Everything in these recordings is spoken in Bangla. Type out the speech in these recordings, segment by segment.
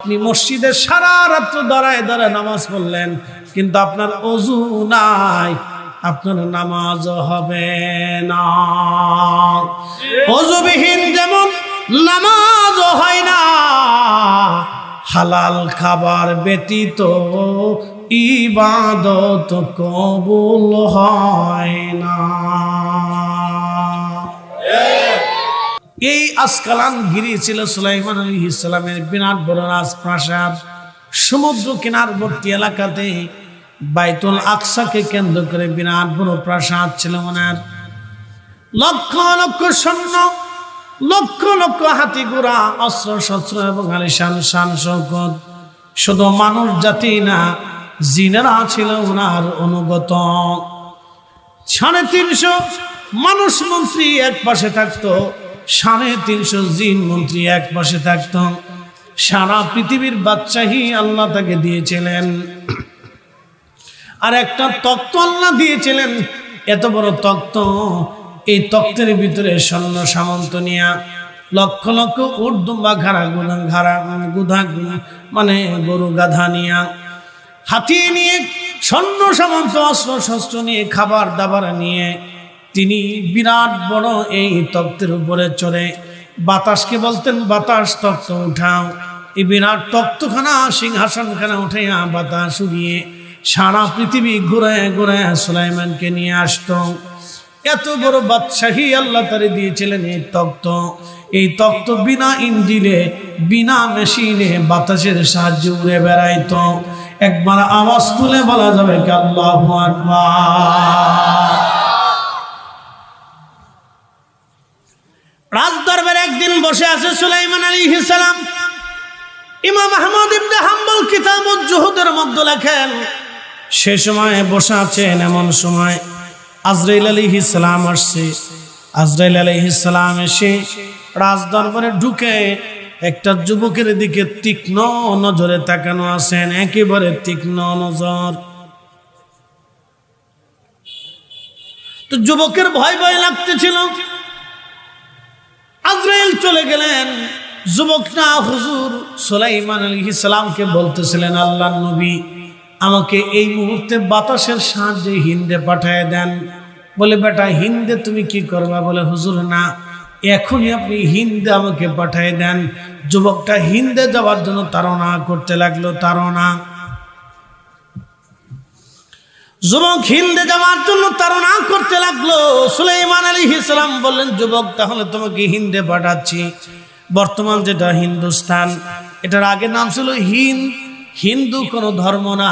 আপনি মসজিদে সারা রাত্র দাঁড়ায় দাঁড়ায় নামাজ পড়লেন, কিন্তু আপনার ওযু নাই, আপনার নামাজ হবে না। ওযুবিহীন যেমন নামাজ হয় না, হালাল খাবার ব্যতীত ইবাদত কবুল হয় না। এই আসকালান গিরি ছিল সুলাইমান আলাইহিস সালামের বিরাট বড় রাজপ্রাসাদ। সমুদ্র কিনারবর্তী এলাকাতে বাইতুল আকসাকে কেন্দ্র করে বিরাট বড় প্রাসাদ ছিল ওনার। লক্ষ লক্ষ সৈন্য, লক্ষ লক্ষ হাতি ঘোড়া, অস্ত্র শস্ত্র এবং আলিশান শান শৌকত। শুধু মানুষ জাতি না, জিনেরা ছিল ওনার অনুগত। 350 মানুষ মন্ত্রী এক পাশে থাকতো, 350 জিন মন্ত্রী এক পাশে থাকত। সারা পৃথিবীর বাদশাহী আল্লাহ তাকে দিয়েছিলেন। আর একটা তখ্ত আল্লাহ দিয়েছিলেন, এত বড় তখ্ত। এই তখ্তের ভিতরে সৈন্য সামন্ত নিয়া লক্ষ লক্ষ উট দুম্বা গুধা মানে গরু গাধা নিয়া, হাতি নিয়ে, সৈন্য সামন্ত অস্ত্র শস্ত্র নিয়ে, খাবার দাবার নিয়ে তিনি বিরাট বড় এই তখ্তের উপরে চড়ে বাতাসকে বলতেন, বাতাস তখ্ত উঠাও। এই বিরাট তখ্তখানা সিংহাসনখানা উঠাইয়া বাতাস উড়িয়ে সারা পৃথিবী ঘুরায় ঘুরায় সুলাইমানকে নিয়ে আসতো। এত বড় বাদশাহী আল্লাহ তারে দিয়েছিলেন এই তখ্ত। এই তখ্ত বিনা ইঞ্জিনে, বিনা মেশিনে বাতাসের সাহায্যে উড়ে বেড়াইতো। একবার আওয়াজ তুলে বলা যাবে কি আল্লাহু আকবার। রাজদরবারে একদিন বসে আছে সুলাইমান আলাইহিস সালাম। ইমাম আহমদ ইবনে হাম্বল কিতাবুজ জুহুদের মধ্যে লেখেন, সে সময় বসে আছেন, এমন সময় আজরাইল আলাইহিস সালাম আসছে। আজরাইল আলাইহিস সালাম এসে রাজদরবারে ঢুকে একটা যুবকের দিকে তীক্ষ্ণ নজরে তাকানো আছেন, একেবারে তীক্ষ্ণ নজর। তো যুবকের ভয় ভয় লাগতেছিল। আজরাইল চলে গেলেন। যুবক না হুজুর সুলাইমান আলাইহিস সালামকে বলতেছিলেন, আল্লাহর নবী আমাকে এই মুহূর্তে বাতাসের সাহায্যে হিন্দে পাঠিয়ে দেন। বলে, বেটা হিন্দে তুমি কি করবা? বলে, হুজুর না, এখনই আপনি হিন্দে আমাকে পাঠিয়ে দেন। যুবকটা হিন্দে যাওয়ার জন্য তাড়না করতে লাগলো, তাড়না। যুবক হিন্দে যাওয়ার জন্য তাড়না করতে লাগলো। সুলাইমান আলাইহিস সালাম বললেন, যুবক তাহলে তোমাকে হিন্দে পাঠাচ্ছি। বর্তমান যেটা হিন্দুস্তান, এটার আগে নাম ছিল হিন্দ। হিন্দু কোনো ধর্ম না,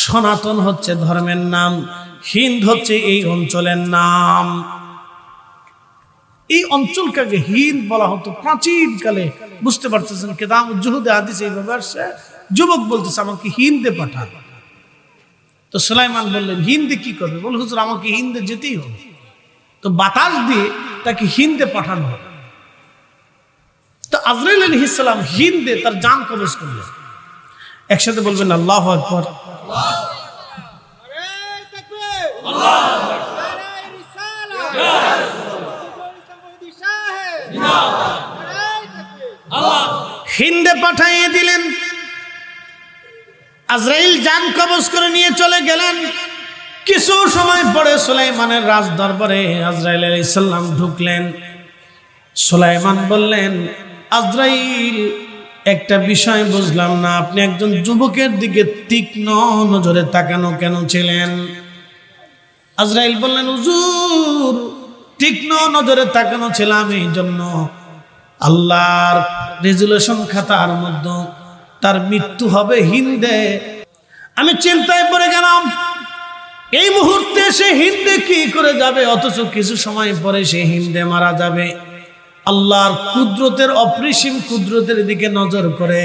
সনাতন হচ্ছে ধর্মের নাম। হিন্দ হচ্ছে এই অঞ্চলের নাম। এই অঞ্চলকে হিন্দ বলা হতো প্রাচীনকালে। বুঝতে পারতেছেন, কিতাবুজ জুহুদে হাদিসে এইভাবে আসছে। যুবক বলতেছে আমাকে হিন্দে পাঠান। তো সুলাইমান বললেন, হিন্দে কি করবে? বলে, হুজুর আমাকে হিন্দে যেতেই হবে। তো বাতাস দিয়ে তাকে হিন্দে পাঠানো হবে। তো আজরাইল আলাইহিস সালাম হিন্দে তার জান কবজ করলেন। একসাথে বলবেন আল্লাহু আকবার। হিন্দে পাঠিয়ে দিলেন। আজরাইল জান কবজ করে নিয়ে চলে গেলেন। কিছু সময় পরে সুলাইমানের রাজ দরবারে আজরাইল আলাইহিস সালাম ঢুকলেন। সুলাইমান বললেন, আজরাইল একটা বিষয় বুঝলাম না, আপনি একজন যুবকের দিকে তীক্ষ্ণ নজরে তাকানো কেন ছিলেন? আজরাইল বললেন, হুজুর তীক্ষ্ণ নজরে তাকানো ছিলাম এই জন্য, আল্লাহর রেজুলেশন খাতার মধ্যে তার মৃত্যু হবে হিন্দে। আমি চিন্তায় পড়ে গেলাম, এই মুহূর্তে সে হিন্দে কি করে যাবে, অথচ কিছু সময় পরে সে হিন্দে মারা যাবে। আল্লাহর কুদরতের, অপরিসীম কুদরতের দিকে নজর করে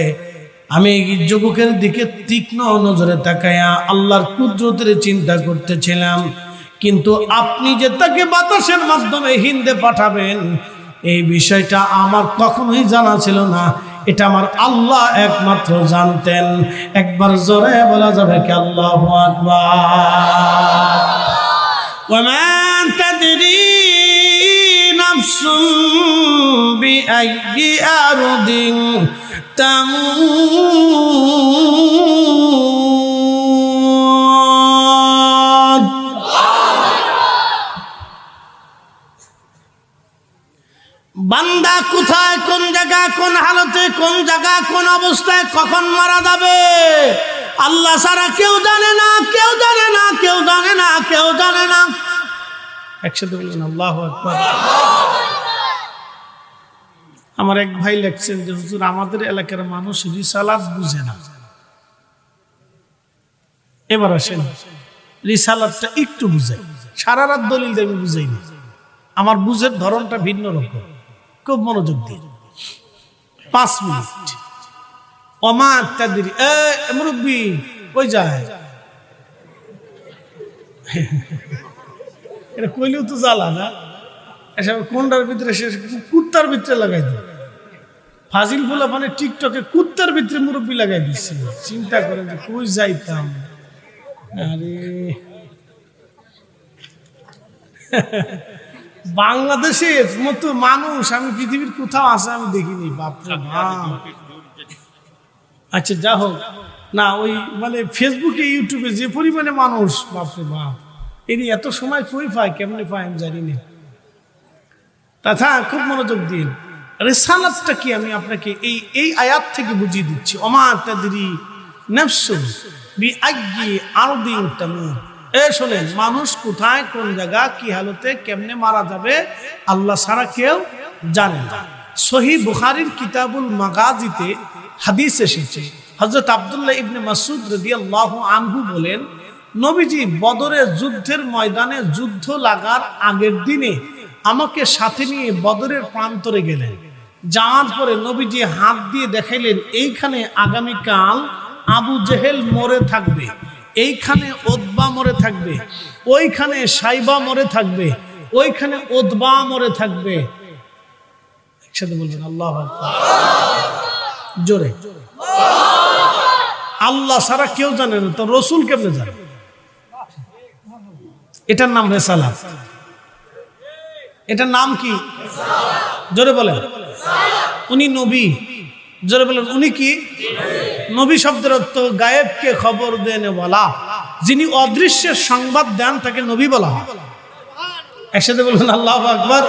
আমি যুবকের দিকে তীক্ষ্ণ নজরে তাকায়া আল্লাহর কুদরতের চিন্তা করতেছিলাম। কিন্তু আপনি যে তাকে বাতাসের মাধ্যমে হিন্দে পাঠাবেন, এই বিষয়টা আমার কখনোই জানা ছিল না। এটা আমার আল্লাহ একমাত্র জানতেন। একবার জোরে বলা যাবে কি আল্লাহু আকবার। ওয়া মা তাদরি নাফসুম বিআইয়ি আরদিন তামুত। বান্দা কোথায়, কোন জায়গা, কোন হালতে, কোন জায়গা, কোন অবস্থায়, কখন মারা যাবে আল্লাহ ছাড়া কেউ জানে না, কেউ জানে না, কেউ জানে না, কেউ জানে না। একসাথে বলুন আল্লাহু আকবার। আমার এক ভাই লেখছেন যে হুজুর আমাদের এলাকার মানুষ রিসালাত বুঝে না। এবার আসেন রিসালাতটা একটু বুঝাই, সারা রাত দলিল দিয়ে আমি বুঝাই না, আমার বুঝের ধরনটা ভিন্ন রকম। খুব মনোযোগ দিয়ে 5 মিনিট। ওমা তাদরি মুরব্বি কই যায়, এটা কইলেও তো জ্বালা না। এসব কোনটার ভিতরে শেষ কুত্তার ভিতরে লাগাই দিল। ফাজিল ফুলা মানে টিকটকে কুত্তার ভিতরে মুরব্বি লাগাই দিচ্ছে। চিন্তা করেন যে কই যাইতাম। আরে বাংলাদেশের মতো মানুষ আমি পৃথিবীর কোথাও আছে আমি দেখিনি। বাপরে বাপ। আচ্ছা যা হোক না, ওই মানে ফেসবুকে ইউটিউবে যে পরিমাণে মানুষ, বাপরে বাপ, এর এত সময় কই পায়, কেমনে পায় আমি জানি না। তথা খুব মনোযোগ দিন, রিসালাতটা কি আমি আপনাকে এই আয়াত থেকে বুঝিয়ে দিচ্ছি। ওমা তাদরি নাফসুন বিআইয়ি আরদিন তামুত। শোনেন, মানুষ কোথায়, কোন জায়গা, কি হালতে, কেমনে মারা যাবে আল্লাহ ছাড়া কেউ জানে না। সহিহ বুখারীর কিতাবুল মাগাজিতে হাদিস এসেছে, হযরত আব্দুল্লাহ ইবনে মাসউদ রাদিয়াল্লাহু আনহু বলেন, নবীজি বদরের যুদ্ধের ময়দানে যুদ্ধ লাগার আগের দিনে আমাকে সাথে নিয়ে বদরের প্রান্তরে গেলেন। যাওয়ার পরে নবীজি হাত দিয়ে দেখাইলেন, এইখানে আগামীকাল আবু জেহেল মরে থাকবে, এইখানে উতবা মরে থাকবে, ওইখানে সাইবা মরে থাকবে, ওইখানে উতবা মরে থাকবে। একসাথে বলবেন আল্লাহু আকবার, জোরে। আল্লাহ ছাড়া কেউ জানে না, তো রসুল কেমনে জানে? এটার নাম রিসালাত। এটার নাম কি? জোরে বলেন। উনি নবী। জোরে বলেন উনি কি? নবী শব্দের অর্থ গায়েবকে খবর দেনে বলা, যিনি অদৃশ্যের সংবাদ দেন তাকে নবী বলা হয়। একসাথে বলবেন আল্লাহু আকবার।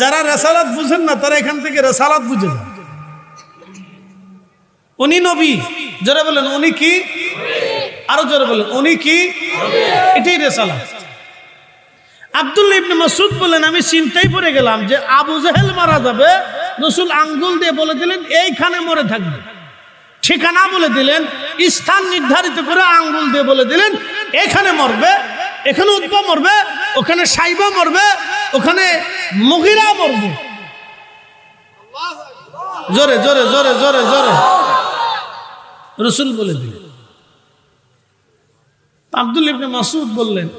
যারা রিসালাত বুঝেন না তারা এখান থেকে রিসালাত বুঝে যান। উনি নবী। জোরে বলেন উনি কি? আরো জোরে বলেন উনি কি? এটাই রিসালাত। আব্দুল্লাহ ইবনে মাসউদ বলেন, আমি চিন্তায় পড়ে গেলাম যে আবু জেহেল মারা যাবে, রাসূল আঙ্গুল দিয়ে বলে দিলেন এইখানে মরে থাকবে, ঠিকানা বলে দিলেন, স্থান নির্ধারিত করে আঙ্গুল দিয়ে বলে দিলেন এখানে মরবে, এখানে উতবা মরবে, ওখানে সাইবা মরবে, ওখানে মুগিরা মরবে। জোরে জোরে জোরে জোরে জোরে রাসূল বলে দিলেন। আব্দুল্লাহ ইবনে মাসউদ বললেন,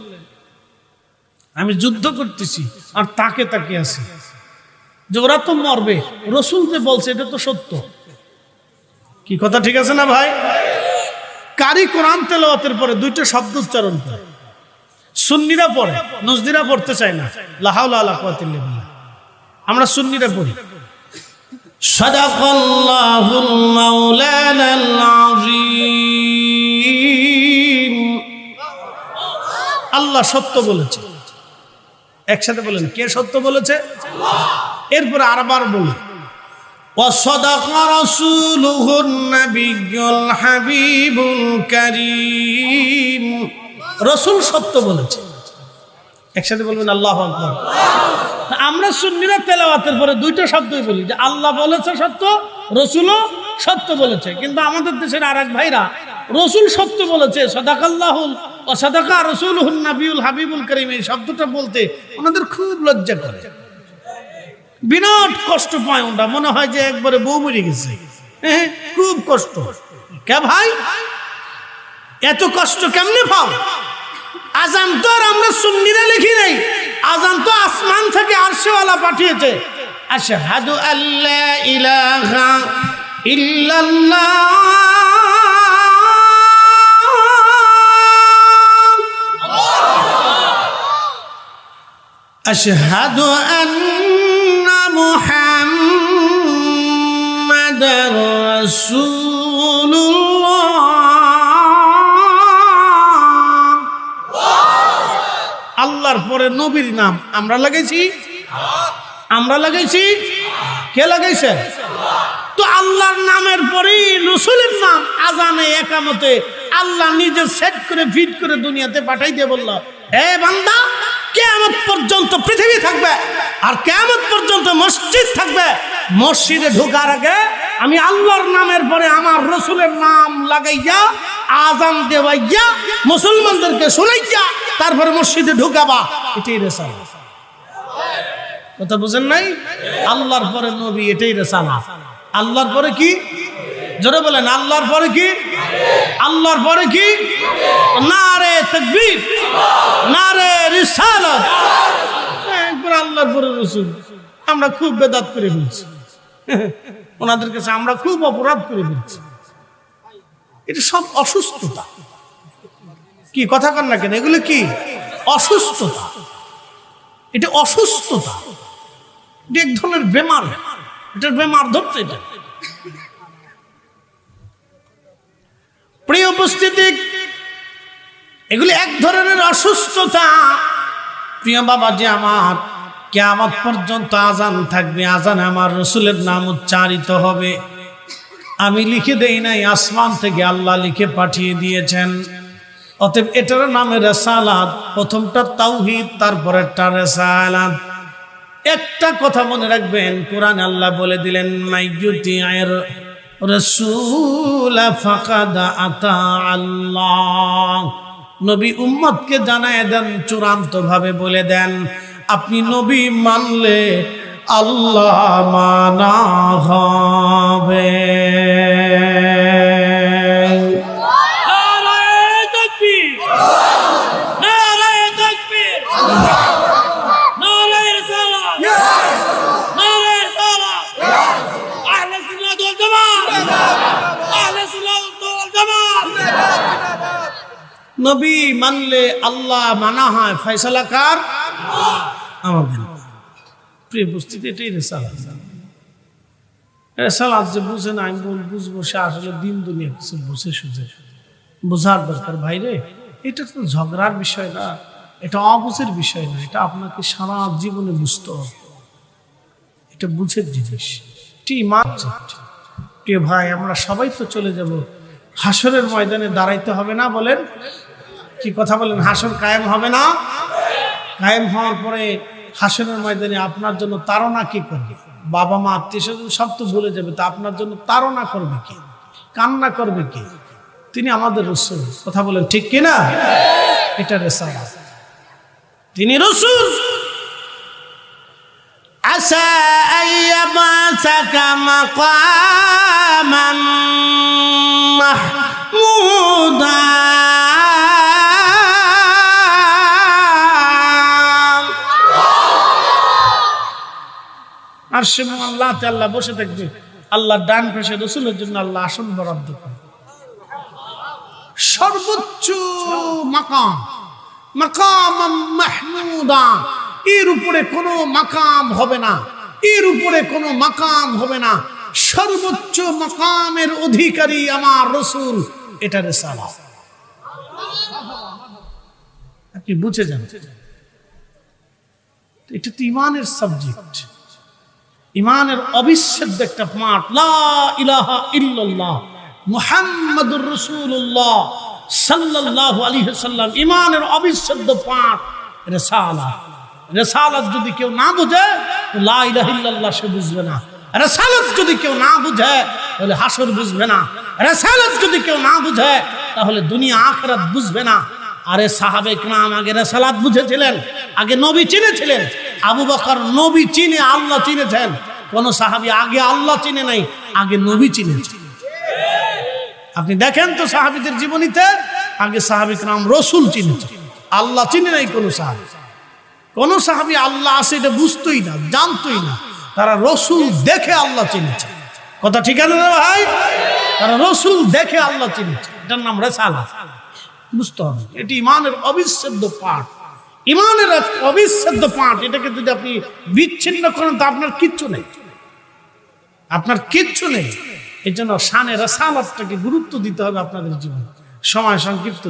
আমি যুদ্ধ করতেছি আর তাকে তাকিয়ে আছি যে ওরা তো মরবে, রাসূল যে বলছে এটা তো সত্য। কি কথা ঠিক আছে না ভাই? কারি কোরআন তেলাওয়াতের পরে দুইটা শব্দ উচ্চারণ করে, সুন্নিরা পড়ে, নজদিরা পড়তে চায় না। লা হাওলা ওয়ালা কুওয়াতা ইল্লা বিল্লাহ। আমরা সুন্নিরা পড়ি। সাদাকাল্লাহুল মাওলানাল আযীম। আল্লাহ সত্য বলেছে। একসাথে বলেন, কে সত্য বলেছে? এরপর আরবার বলি, ওয়াসাদাকা রাসূলুহুন নাবিয়্যুল হাবিবুল কারীম। রাসূল সত্য বলেছে। একসাথে বলবেন আল্লাহু আকবার। আমরা সুন্নিরা তেলাওয়াতের পরে দুইটা শব্দই বলি যে আল্লাহ বলেছে সত্য, রাসূলও সত্য বলেছে। কিন্তু আমাদের দেশের আরেক ভাইরা রাসূল সত্য বলেছে, সাদাকাল্লাহুল ওয়া সাদাকা রাসূলুহুন নাবিয়্যুল হাবিবুল কারীম, এই শব্দটা বলতে ওনাদের খুব লজ্জা করে, বিরাট কষ্ট পায়। ওটা মনে হয় যে একবারে বউ মরে গেছে। খুব কষ্ট। কে ভাই এত কষ্ট কেমনে পাও? আজান তো আর আমরা সুন্নিরা লিখি নাই, আজান তো আসমান থেকে আরশেওয়ালা পাঠিয়েছে। আশহাদু আল্লা ইলাহা ইল্লাল্লাহ আশহাদু আন্না মুহাম্মাদার রাসূলুল্লাহ। আল্লাহর পরে নবীর নাম আমরা লাগাইছি, আমরা লাগাইছি, কে লাগাইছে? তো আল্লাহর নামের পরেই রাসূলের নাম আজানে একামতে আল্লাহ নিজে সেট করে ফিট করে দুনিয়াতে পাঠাই দিয়ে বলল, হে বান্দা, কিয়ামত পর্যন্ত পৃথিবী থাকবে আর কিয়ামত পর্যন্ত মসজিদ থাকবে। মসজিদে ঢোকার আগে আমি আল্লাহর নামের পরে আমার রাসূলের নাম লাগাইয়া আজান দেওয়াইয়া মুসলমানদেরকে শোনাইয়া তারপরে মসজিদে ঢুকাবা। এটাই রিসালাত। কথা বুঝেন নাই? আল্লাহর পরে নবী, এটাই রিসালাত। আল্লাহর পরে কি? জোরে বলেন, আল্লাহর পরে কি? আল্লাহর পরে কি? নারে তাকবীর, নারে রিসালাত। একবার আল্লাহর পরে রাসূল। আমরা খুব বেদাত করে ফেলছি, ওনাদের কাছে আমরা খুব অপরাধ করে ফেলছি। এটা সব অসুস্থতা। কি কথা কন না কেন? এগুলো কি অসুস্থতা? এটা অসুস্থতা, এটা এক ধরনের বেমার। এটার বেমার ধরছে এটা। প্রিয় উপস্থিতি, এগুলি এক ধরনের অসুস্থতা। প্রিয় বাবাজি আমার, কিয়ামত পর্যন্ত আজান থাকবে, আজানে আমার রাসূলের নাম উচ্চারিত হবে। আমি লিখে দেই নাই, আসমান থেকে আল্লাহ লিখে পাঠিয়ে দিয়েছেন। অতএব এটার নামে রিসালাত। প্রথমটা তাওহীদ, তারপরেরটা রিসালাত। একটা কথা মনে রাখবেন, কোরআনে আল্লাহ বলে দিলেন, মাইয়ুতি'আর রাসূল ফাকাদ আতা আল্লাহ। নবী উম্মতকে জানায় দেন, চূড়ান্ত ভাবে বলে দেন, আপনি নবী মানলে আল্লাহ মানা হবে। নবী মানলে আল্লাহ মানা হয়। ফয়সালা কার? আমাদের। প্রিয় উপস্থিতি, এটাই রিসালাত। রিসালাত যে বুঝে না, আমি বুঝবো, সে আসলে দিন দুনিয়া কিছু বুঝে সুঝে বোঝার দরকার। ভাইরে, এটা তো ঝগড়ার বিষয় না, এটা অবুঝের বিষয় না, এটা আপনাকে সারা জীবনে বুঝতে হবে। এটা বুঝের জিনিস। প্রিয় ভাই, আমরা সবাই তো চলে যাব, হাসরের ময়দানে দাঁড়াইতে হবে না? বলেন, কি কথা বলেন? হাসর কায়েম হবে না? কায়েম হওয়ার পরে হাসরের ময়দানে আপনার জন্য তাড়না কি করবে? বাবা মা আত্মীয় স্বজন সব তো ভুলে যাবে, তো আপনার জন্য তাড়না করবে কি, কান্না করবে কি? তিনি আমাদের রাসূল। কথা বলেন ঠিক কিনা? এটা রিসালাত। তিনি রাসূল। আসা আইয়াবাসাকা মাকামান মাহমুদা। আর সে আল্লাহতে আল্লাহ বসে থাকবে, আল্লাহর ডান পাশে রাসূলের জন্য আল্লাহ আসন বরাদ্দ করে। সর্বোচ্চ মাকাম, মাকাম মাহমুদা। এর উপরে কোনো মাকাম হবে না, এর উপরে কোনো মাকাম হবে না। সর্বোচ্চ মাকামের অধিকারী আমার রাসূল। এটা রিসালাত। আপনি বুঝে যান, এটা তো ঈমানের সাবজেক্ট, ঈমানের অবিচ্ছেদ্য একটা পাঠ। লা ইলাহা ইল্লাল্লাহ মুহাম্মাদুর রাসূলুল্লাহ সাল্লাল্লাহু আলাইহি ওয়াসাল্লাম, ঈমানের অবিচ্ছেদ্য পাঠ রিসালাত। রিসালাত যদি কেউ না বুঝে, লা ইলাহা ইল্লাল্লাহ সে বুঝবে না। রিসালাত যদি কেউ না বুঝে, তাহলে হাসর বুঝবে না। রিসালাত যদি কেউ না বুঝে, তাহলে দুনিয়া আখিরাত বুঝবে না। আরে সাহাবে কিরাম আগে রিসালাত বুঝেছিলেন, আগে নবী চিনেছিলেন। আবু বকর নবী চিনে আল্লাহ চিনেছেন। কোন সাহাবী আগে আল্লাহ চিনে নাই, আগে নবী চিনেছেন। আপনি দেখেন তো সাহাবীদের জীবনীতে, আগে সাহাবী কিরাম রাসূল চিনেছেন, আল্লাহ চিনে নাই কোন সাহাবী। কোন সাহাবী আল্লাহ আছে এটা বুঝতোই না, জানতোই না। তারা রাসূল দেখে আল্লাহ চিনেছে। কথা ঠিক আছে না ভাই? তারা রাসূল দেখে আল্লাহ চিনেছে। এটার নাম রিসালাত। বুঝতে হবে, এটি ঈমানের অবিচ্ছেদ্য পাঠ। ইমানের এক অবিচ্ছেদ্য পাঠ, এটাকে যদি আপনি বিচ্ছিন্ন করেন তো আপনার কিচ্ছু নেই, আপনার কিচ্ছু নেই। এই জন্য শানে রাসালাতটাকে গুরুত্ব দিতে হবে আপনাদের জীবনে। সময় সংক্ষিপ্ত।